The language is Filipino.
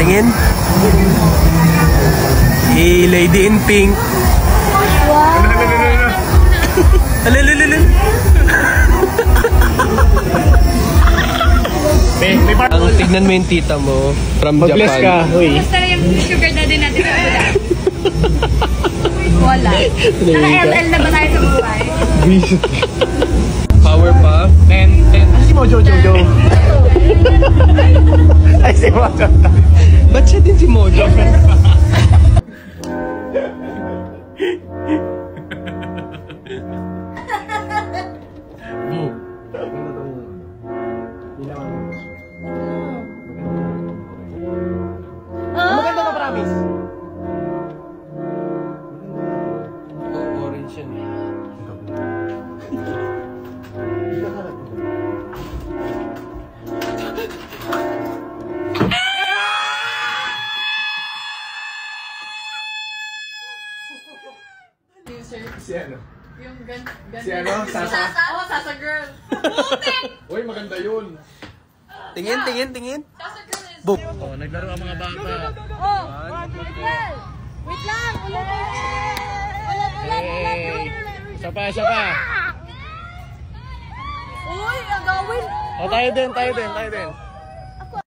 Tingin. Si Lady in Pink. Wow. Alilililil. Ang tignan mo yung tita mo from Japan. Mag-bless ka, huy. Basta yung sugar daddy natin sa wala. Wala. Naka-LL na ba tayo sa buhay? Power Puff. 10. Si Mojo. Ay, si Mojo. Ba't siya din si Mojo? Maganda ka, promise. Orange yan. Si ano? Yung gan... Si ano? Sasa? Oo, Sasa girl. Uy, maganda yun. Tingin. Sasa girl is... Boom. Oh, naglaro ang mga bata. Oh! Wait lang! Ulit! Isa pa. Uy, agawin! Oh, tayo din.